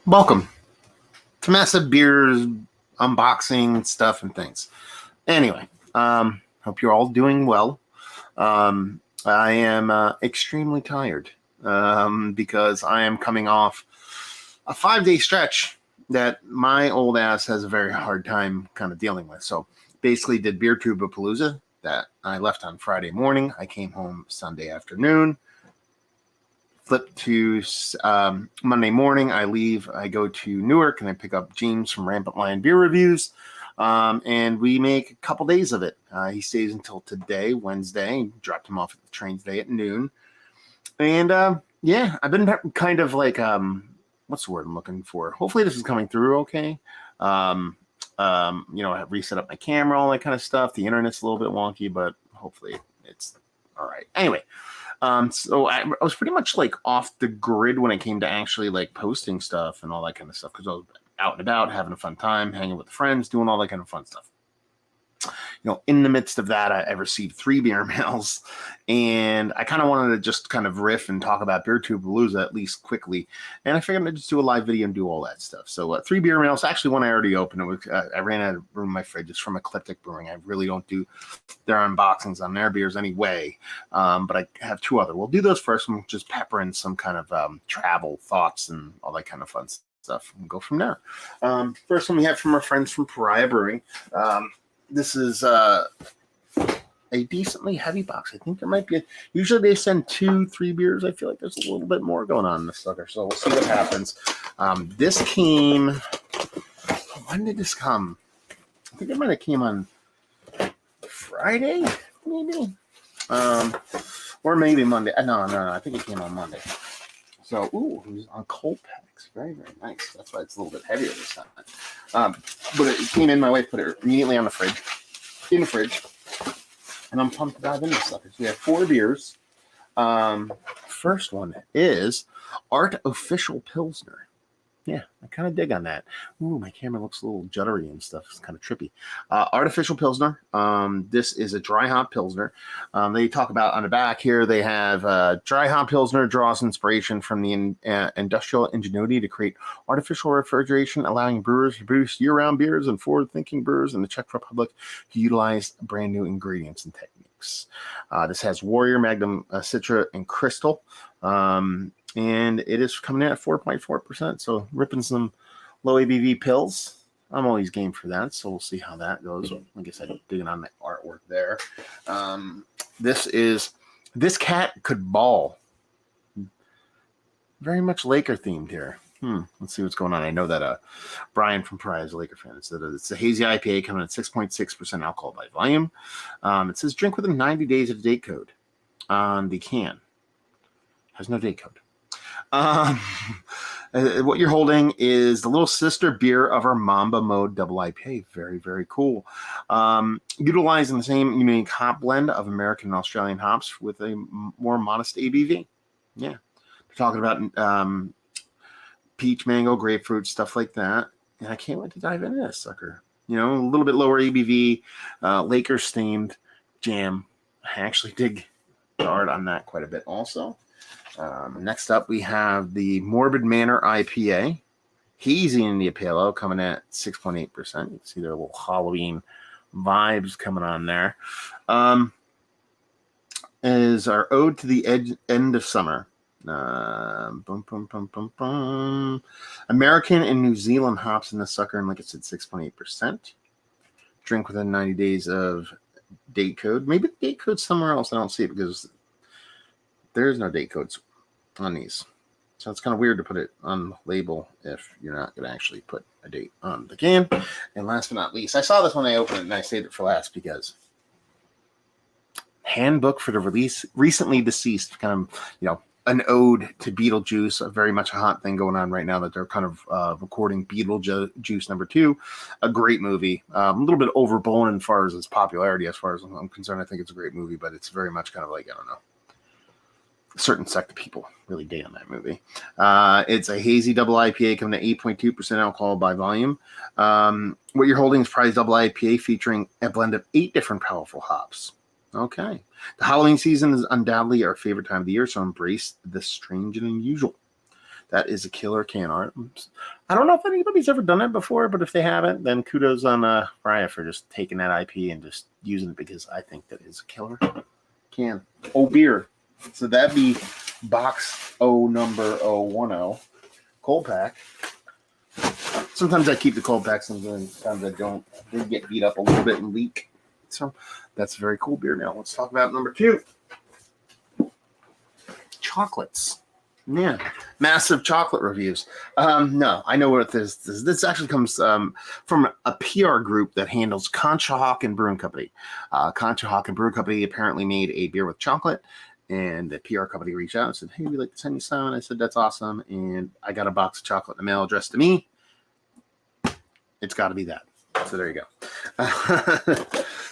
Welcome to Massive Beers unboxing stuff and things. Anyway, hope you're all doing well. I am extremely tired because I am coming off a 5-day stretch that my old ass has a very hard time kind of dealing with. So basically did Beeertuberpalooza that I left on Friday morning. I came home Sunday afternoon. Flip to Monday morning. I leave. I go to Newark and I pick up James from Rampant Lion Beer Reviews. And we make a couple days of it. He stays until today, Wednesday. Dropped him off at the train today at noon. And yeah, I've been kind of like, what's the word I'm looking for? Hopefully this is coming through okay. I have reset up my camera, all that kind of stuff. The internet's a little bit wonky, but hopefully it's all right. Anyway. So I was pretty much like off the grid when it came to actually like posting stuff and all that kind of stuff because I was out and about, having a fun time, hanging with friends, doing all that kind of fun stuff. In the midst of that, I received 3 beer mails, and I kind of wanted to just kind of riff and talk about Beeertuberpalooza at least quickly. And I figured I'd just do a live video and do all that stuff. So 3 beer mails. Actually, one I already opened. It was, I ran out of room in my fridge. It's from Eclectic Brewing. I really don't do their unboxings on their beers anyway. But I have 2 other. We'll do those first, and we'll just pepper in some kind of travel thoughts and all that kind of fun stuff. We'll go from there. First one we have from our friends from Pariah Brewing. This is a decently heavy box. I think there might be usually they send 2-3 beers. I feel like there's a little bit more going on in this sucker. So we'll see what happens. This came, when did this come? I think it might have came on Friday, maybe. Or maybe Monday. No, I think it came on Monday. So, ooh, it was on cold packs. Very, very nice. That's why it's a little bit heavier this time. But it came in, my wife put it immediately on the fridge, in the fridge. And I'm pumped to dive into suckers. We have 4 beers. First one is Art Official Pilsner. Yeah, I kind of dig on that. Ooh, my camera looks a little juddery and stuff. It's kind of trippy. Artificial Pilsner. This is a dry hop Pilsner. They talk about on the back here, they have dry hop Pilsner draws inspiration from the industrial ingenuity to create artificial refrigeration, allowing brewers to produce year-round beers and forward-thinking brewers in the Czech Republic who utilize brand new ingredients and techniques. This has Warrior, Magnum, Citra, and Crystal. And it is coming in at 4.4%, so ripping some low ABV pills. I'm always game for that, so we'll see how that goes. Like I said, digging on the artwork there. This cat could ball. Very much Laker themed here. Let's see what's going on. I know that Brian from Pariah is a Laker fan. It's a hazy IPA coming at 6.6% alcohol by volume. It says drink within 90 days of the date code on the can. Has no date code. What you're holding is the little sister beer of our Mamba Mode Double IPA. Very, very cool. Utilizing the same unique hop blend of American and Australian hops with a more modest ABV. Yeah. We're talking about peach, mango, grapefruit, stuff like that. And I can't wait to dive into this sucker. A little bit lower ABV, Lakers themed jam. I actually dig the art on that quite a bit also. Next up, we have the Morbid Manor IPA. Hazy India Pale Ale coming at 6.8%. You can see their little Halloween vibes coming on there. Is our ode to the end of summer. American and New Zealand hops in the sucker, and like I said, 6.8%. Drink within 90 days of date code. Maybe the date code's somewhere else. I don't see it because there's no date codes on these. So it's kind of weird to put it on the label if you're not going to actually put a date on the can. And last but not least, I saw this when I opened it and I saved it for last because handbook for the recently deceased, kind of, an ode to Beetlejuice, very much a hot thing going on right now that they're kind of recording Beetlejuice number 2, a great movie, a little bit overblown as far as its popularity. As far as I'm concerned, I think it's a great movie, but it's very much kind of like, I don't know, a certain sect of people really dig on that movie. It's a hazy double IPA coming to 8.2% alcohol by volume. What you're holding is Prize Double IPA featuring a blend of 8 different powerful hops. Okay. The Halloween season is undoubtedly our favorite time of the year, so embrace the strange and unusual. That is a killer can art. I don't know if anybody's ever done it before, but if they haven't, then kudos on Pariah for just taking that IP and just using it, because I think that is a killer can. Oh, beer. So that'd be box O number 010 cold pack. Sometimes I keep the cold packs, and sometimes I don't. They get beat up a little bit and leak. So that's a very cool beer. Now let's talk about number 2. Chocolates. Yeah, massive chocolate reviews. No, I know what this is. This actually comes from a PR group that handles Conshohocken Brewing Company. Conshohocken Brewing Company apparently made a beer with chocolate, and the PR company reached out and said, "Hey, we'd like to send you some." I said, "That's awesome," and I got a box of chocolate in the mail addressed to me. It's got to be that. So there you go.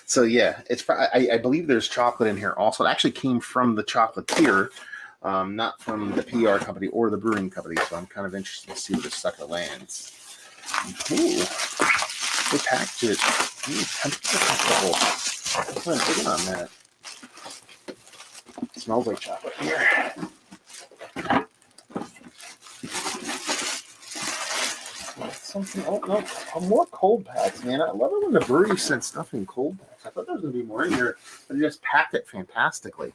So yeah, it's. I believe there's chocolate in here also. It actually came from the chocolatier. Not from the PR company or the brewing company, so I'm kind of interested to see where this sucker lands. Ooh, they packed it. Ooh, temperature control. I'm digging on that. It smells like chocolate here. Something. Oh no, more cold packs, man. I love it when the brewery sent stuff in cold packs. I thought there was gonna be more in here, but they just packed it fantastically.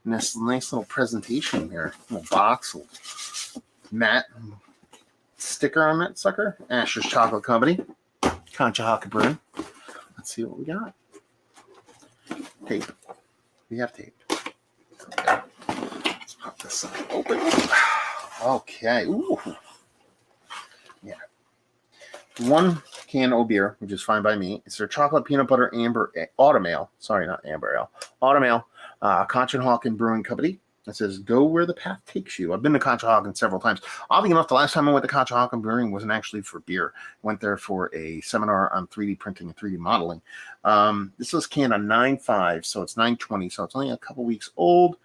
And this nice little presentation here. Little box, little matte sticker on that sucker. Asher's Chocolate Company. Conshohocken Brewing. Let's see what we got. Tape. We have tape. Okay. Let's pop this sucker open. Okay. Ooh. Yeah. 1 can of beer, which is fine by me. It's their chocolate peanut butter amber autumn ale. Sorry, not amber ale. Autumn ale. Conshohocken Brewing Company. It says, "Go where the path takes you." I've been to Conshohocken several times. Oddly enough, the last time I went to Conshohocken Brewing wasn't actually for beer. I went there for a seminar on 3D printing and 3D modeling. This was canned on 9/5, so it's 9/20, so it's only a couple weeks old.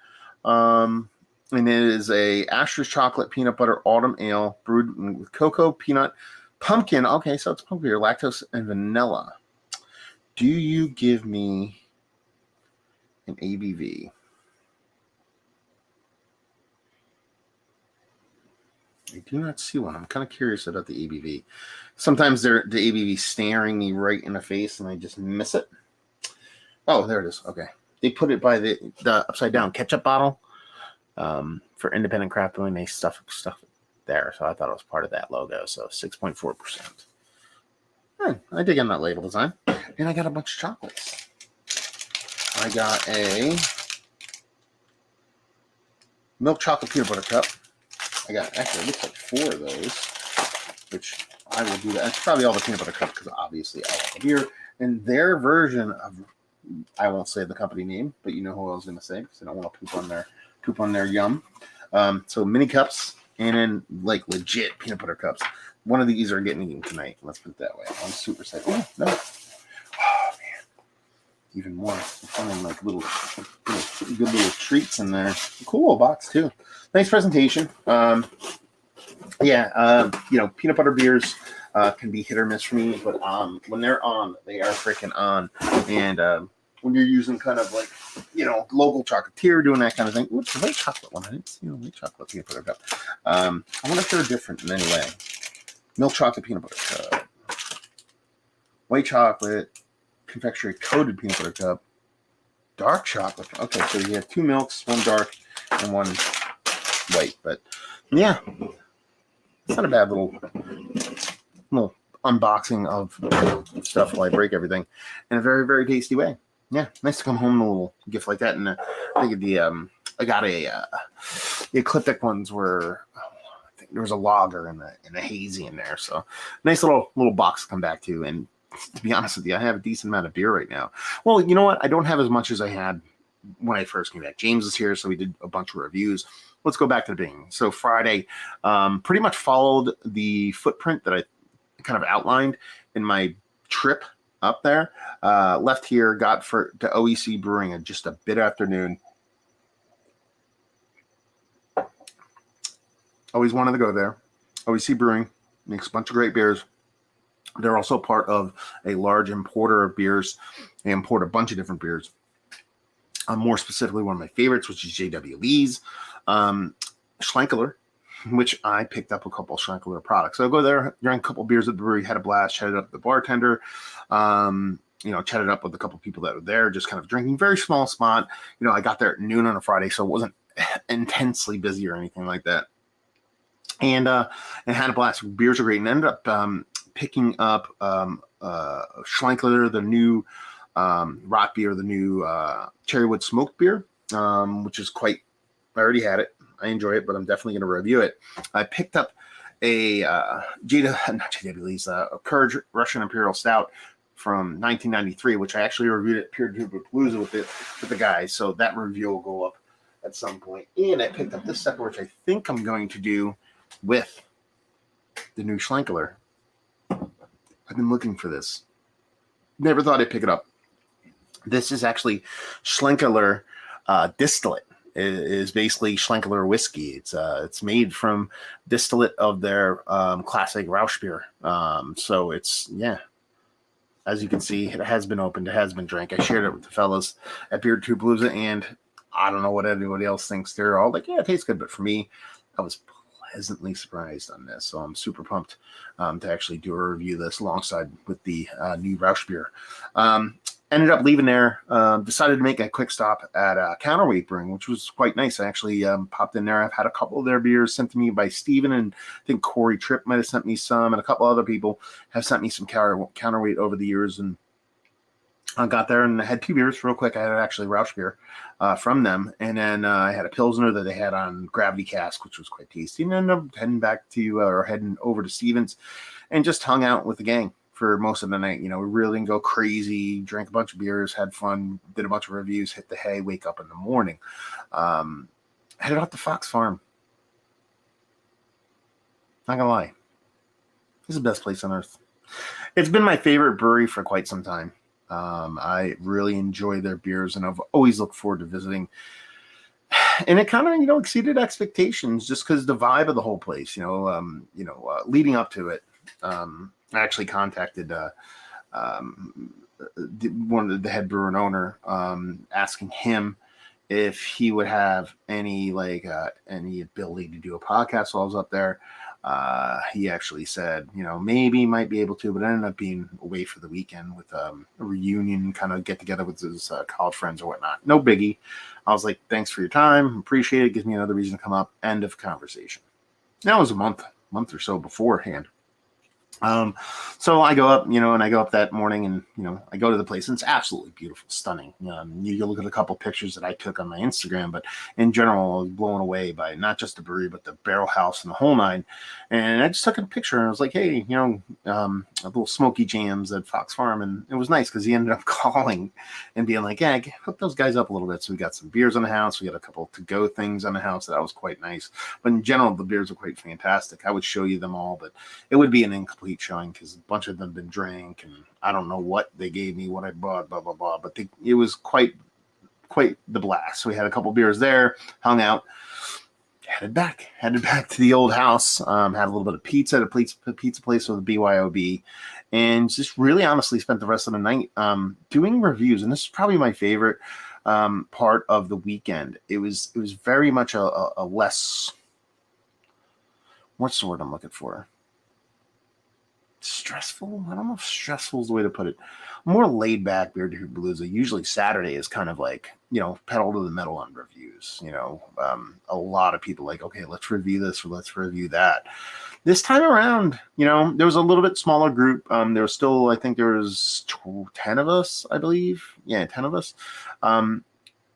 And it is a Asher's Chocolate Peanut Butter Autumn Ale brewed with cocoa, peanut, pumpkin. Okay, so it's pumpkin beer, lactose, and vanilla. Do you give me an ABV? I do not see one. I'm kind of curious about the ABV. Sometimes the ABV staring me right in the face and I just miss it. Oh, there it is. Okay. They put it by the upside down ketchup bottle for independent craft brewing. They stuff it there. So I thought it was part of that logo. So 6.4%. I dig on that label design. And I got a bunch of chocolates. I got a milk chocolate peanut butter cup. I got, actually, it looks like 4 of those, which I will do that. That's probably all the peanut butter cups, because obviously I love beer. And their version of, I won't say the company name, but you know who I was going to say, because I don't want to poop on their yum. So mini cups, and then like legit peanut butter cups. One of these are getting eaten tonight. Let's put it that way. I'm super excited. Oh, no. Oh, man. Even more. I'm finding like good little treats in there. Cool box too. Nice presentation. Peanut butter beers can be hit or miss for me, but when they're on, they are freaking on. And when you're using kind of like, local chocolatier, doing that kind of thing. Ooh, it's a white chocolate one. I didn't see a white chocolate peanut butter cup. I wonder if they're different in any way. Milk chocolate peanut butter cup. White chocolate confectionery coated peanut butter cup. Dark chocolate. Okay, so you have 2 milks, 1 dark and 1 white. But yeah, it's not a bad little unboxing of stuff while I break everything in a very, very tasty way. Yeah, nice to come home with a little gift like that. And I think I got the ecliptic ones were, I think there was a lager and a hazy in there. So nice little box to come back to. And to be honest with you, I have a decent amount of beer right now. Well, you know what? I don't have as much as I had when I first came back. James is here, so we did a bunch of reviews. Let's go back to the beginning. So Friday, pretty much followed the footprint that I kind of outlined in my trip up there. Left here, got to OEC Brewing at just a bit after noon. Always wanted to go there. OEC Brewing makes a bunch of great beers. They're also part of a large importer of beers. They import a bunch of different beers. more specifically, one of my favorites, which is J.W. Lee's Schlenkerler, which I picked up a couple of Schlenkerler products. So I go there, drank a couple of beers at the brewery, had a blast, chatted up with the bartender, chatted up with a couple of people that were there, just kind of drinking. Very small spot. I got there at noon on a Friday, so it wasn't intensely busy or anything like that. And had a blast. Beers are great, and ended up picking up Schlenkerler, the new rot beer, the new Cherrywood smoked beer, which is quite. I already had it. I enjoy it, but I'm definitely going to review it. I picked up a Courage Russian Imperial Stout from 1993, which I actually reviewed at Beeertuberpalooza with the guys. So that review will go up at some point. And I picked up this sucker, which I think I'm going to do with the new Schlenkerler. I've been looking for this. Never thought I'd pick it up. This is actually Schlenkerler distillate. It is basically Schlenkerler whiskey. It's made from distillate of their classic Rausch beer. So it's, as you can see, it has been opened. It has been drank. I shared it with the fellas at Beeertuberpalooza, and I don't know what anybody else thinks. They're all like, yeah, it tastes good. But for me, I was pleasantly surprised on this. So I'm super pumped to actually do a review of this alongside with the new Rausch beer. Ended up leaving there, decided to make a quick stop at Counterweight Brewing, which was quite nice. I actually popped in there. I've had a couple of their beers sent to me by Steven, and I think Corey Tripp might have sent me some, and a couple other people have sent me some Counterweight over the years. And I got there and I had two beers real quick. I had actually Rausch beer from them, and then I had a Pilsner that they had on Gravity Cask, which was quite tasty. And then I'm heading over to Steven's and just hung out with the gang for most of the night. We really didn't go crazy, drank a bunch of beers, had fun, did a bunch of reviews, hit the hay, wake up in the morning. Headed out to Fox Farm. Not gonna lie, this is the best place on earth. It's been my favorite brewery for quite some time. I really enjoy their beers, and I've always looked forward to visiting. And it kind of, exceeded expectations just because the vibe of the whole place, leading up to it. I actually contacted one of the head brewer and owner, asking him if he would have any ability to do a podcast while I was up there. He actually said, maybe might be able to, but I ended up being away for the weekend with a reunion, kind of get together with his college friends or whatnot. No biggie. I was like, thanks for your time. Appreciate it. Gives me another reason to come up. End of conversation. That was a month or so beforehand. So I go up, and I go up that morning, and, I go to the place, and it's absolutely beautiful, stunning. You look at a couple pictures that I took on my Instagram, but in general, I was blown away by not just the brewery, but the barrel house and the whole nine. And I just took a picture, and I was like, hey, a little Smoky Jams at Fox Farm. And it was nice because he ended up calling and being like, yeah, hook those guys up a little bit. So we got some beers on the house. We got a couple to-go things on the house. That was quite nice. But in general, the beers were quite fantastic. I would show you them all, but it would be an incomplete showing because a bunch of them have been drank, and I don't know what they gave me, what I bought, blah, blah, blah. But it was quite the blast. So we had a couple beers there, hung out, headed back to the old house, had a little bit of pizza at a pizza place with a BYOB, and just really honestly spent the rest of the night doing reviews. And this is probably my favorite part of the weekend. It was very much a less, what's the word I'm looking for? Stressful? I don't know if stressful is the way to put it. More laid back Beeertuberpalooza. Usually Saturday is kind of like, pedal to the metal on reviews. A lot of people like, okay, let's review this or let's review that. This time around, there was a little bit smaller group. There was still, I think there was 10 of us, I believe. Yeah, 10 of us.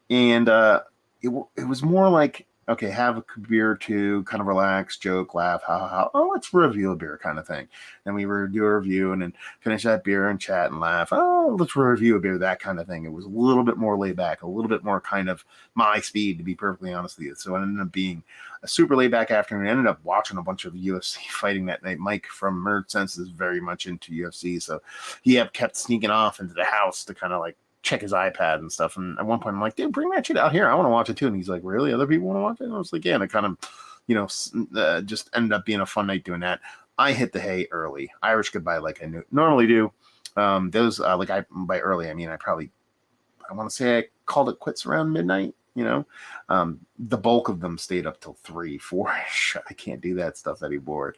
It was more like, okay, have a beer or two, kind of relax, joke, laugh, ha. Oh, let's review a beer kind of thing. Then we do a review and then finish that beer and chat and laugh. Oh, let's review a beer, that kind of thing. It was a little bit more laid back, a little bit more kind of my speed, to be perfectly honest with you. So it ended up being a super laid back afternoon. I ended up watching a bunch of UFC fighting that night. Mike from Nerd Sense is very much into UFC, so he kept sneaking off into the house to kind of like check his iPad and stuff. And at one point I'm like, dude, bring that shit out here. I want to watch it too. And he's like, really? Other people want to watch it? And I was like, yeah. And it kind of, just ended up being a fun night doing that. I hit the hay early. Irish goodbye like I normally do. By early, I mean, I want to say I called it quits around midnight. The bulk of them stayed up till 3, 4. I can't do that stuff anymore.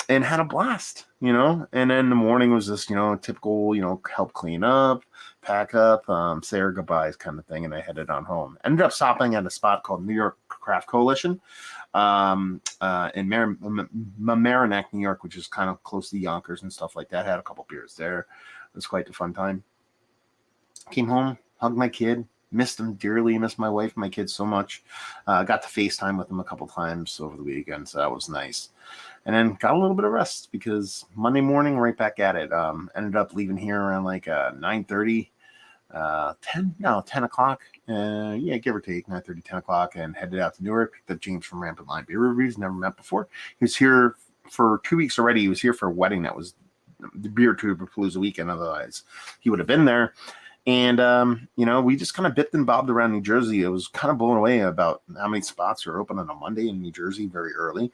And had a blast, and then the morning was just, typical, help clean up, pack up, say our goodbyes kind of thing. And I headed on home. Ended up stopping at a spot called New York Craft Coalition, in Mamaroneck, New York, which is kind of close to Yonkers and stuff like that. Had a couple beers there. It was quite a fun time. Came home, hugged my kid, missed him dearly, missed my wife, my kids so much. Got to FaceTime with them a couple times over the weekend, so that was nice. And then got a little bit of rest because Monday morning, right back at it. Ended up leaving here around like 9:30, 10 o'clock. Give or take, 9:30, 10 o'clock, and headed out to Newark. Picked up James from Rampant Lion Beer Reviews, never met before. He was here for 2 weeks already. He was here for a wedding that was the Beeertuberpalooza weekend. Otherwise, he would have been there. And, we just kind of bipped and bobbed around New Jersey. I was kind of blown away about how many spots are open on a Monday in New Jersey very early.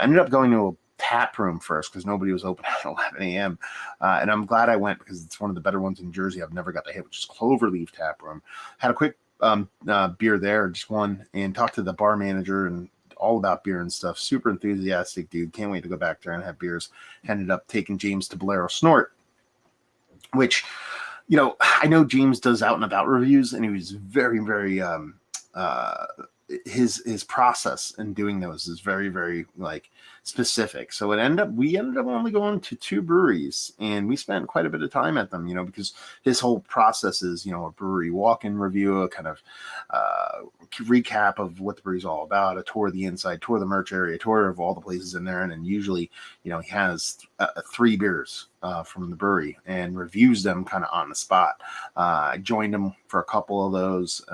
Ended up going to a tap room first because nobody was open at 11 a.m. And I'm glad I went because it's one of the better ones in Jersey I've never got to hit, which is Cloverleaf Tap Room. Had a quick beer there, just one, and talked to the bar manager and all about beer and stuff. Super enthusiastic dude. Can't wait to go back there and have beers. Ended up taking James to Bolero Snort, which... I know James does out and about reviews, and he was very, very, his process in doing those is very, very specific. So we ended up only going to 2 breweries, and we spent quite a bit of time at them, because his whole process is, a brewery walk-in review, a kind of recap of what the brewery's all about, a tour of the inside, tour of the merch area, tour of all the places in there, and then usually, he has 3 beers from the brewery and reviews them kind of on the spot. I joined him for a couple of those,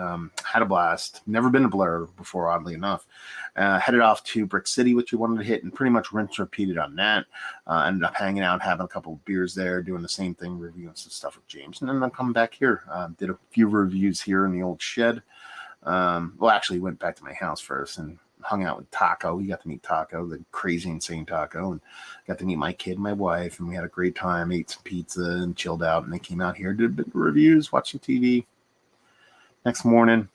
had a blast. Never been to Blair before, oddly enough. Headed off to Brick City, which we wanted to hit, and pretty much rinse repeated on that. Ended up hanging out, having a couple of beers there, doing the same thing, reviewing some stuff with James, and then I'm coming back here. Did a few reviews here in the old shed. Actually went back to my house first and hung out with Taco. We got to meet Taco, the crazy, insane Taco, and got to meet my kid and my wife, and we had a great time, ate some pizza and chilled out, and they came out here, did a bit of reviews, watching TV. Next morning,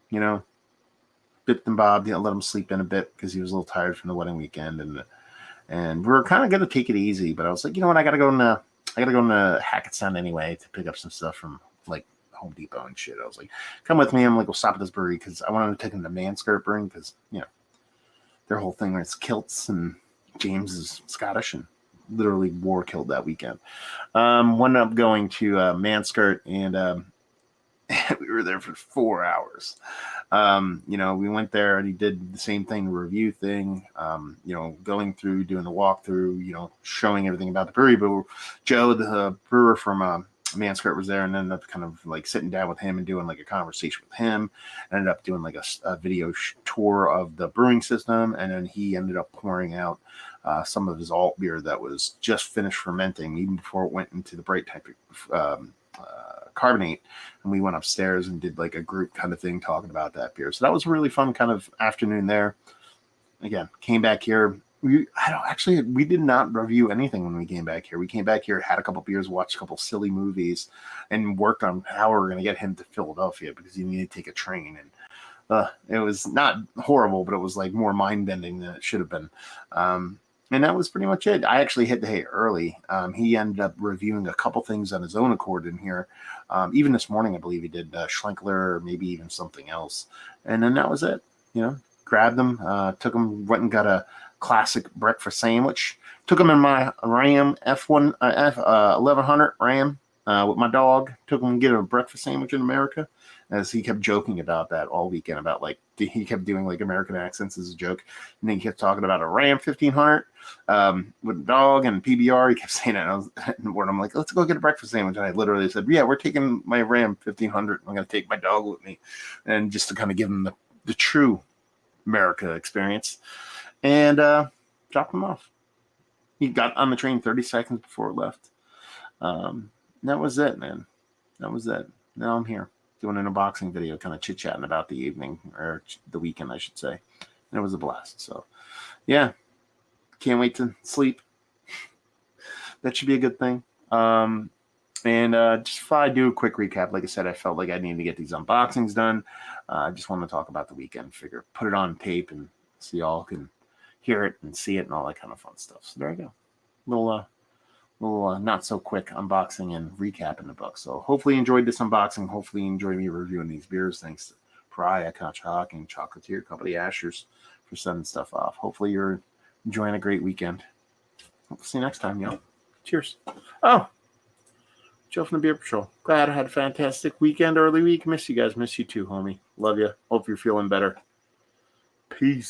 bipped and bobbed, let him sleep in a bit because he was a little tired from the wedding weekend, and we were kind of going to take it easy, but I was like, you know what, I got to go into Hackettstown anyway to pick up some stuff from Home Depot and shit. I was like, come with me. I'm like, we'll stop at this brewery because I wanted to take him to Manskirt Brewing because, their whole thing is kilts, and James is Scottish and literally wore a kilt that weekend. Ended up going to Manskirt, and we were there for 4 hours. We went there and he did the same thing, the review thing, going through, doing the walkthrough, showing everything about the brewery. But Joe, the brewer from Manskirt, was there, and ended up kind of sitting down with him and doing a conversation with him. Ended up doing a video tour of the brewing system, and then he ended up pouring out some of his alt beer that was just finished fermenting even before it went into the bright type carbonate. And we went upstairs and did a group kind of thing talking about that beer. So that was a really fun kind of afternoon there. Again, came back here. We did not review anything when we came back here. We came back here, had a couple beers, watched a couple silly movies, and worked on how we were going to get him to Philadelphia because he needed to take a train. And it was not horrible, but it was more mind-bending than it should have been. And that was pretty much it. I actually hit the hay early. He ended up reviewing a couple things on his own accord in here. Even this morning, I believe he did Schlenkler or maybe even something else. And then that was it. Grabbed them, took them, went and got a classic breakfast sandwich. Took them in my Ram F1100 Ram with my dog. Took them to get a breakfast sandwich in America. As he kept joking about that all weekend, about he kept doing American accents as a joke, and then he kept talking about a Ram 1500 with a dog and PBR. He kept saying it, and I'm like, let's go get a breakfast sandwich. And I literally said, yeah, we're taking my Ram 1500. I'm going to take my dog with me, and just to kind of give him the true America experience, and dropped him off. He got on the train 30 seconds before it left. That was it, man. That was it. Now I'm here doing an unboxing video, kind of chit-chatting about the evening, or the weekend, I should say. And it was a blast. So, yeah. Can't wait to sleep. That should be a good thing. And just if I do a quick recap, like I said, I felt like I needed to get these unboxings done. I just wanted to talk about the weekend. Figure put it on tape and so y'all can hear it and see it and all that kind of fun stuff. So there you go. Little not so quick unboxing and recap in the book. So hopefully you enjoyed this unboxing. Hopefully you enjoyed me reviewing these beers. Thanks to Pariah, Conshohocken, Chocolatier Company, Ashers for sending stuff off. Hopefully you're enjoying a great weekend. We'll see you next time, y'all. Cheers. Oh, Joe from the Beer Patrol. Glad I had a fantastic weekend, early week. Miss you guys. Miss you too, homie. Love you. Hope you're feeling better. Peace.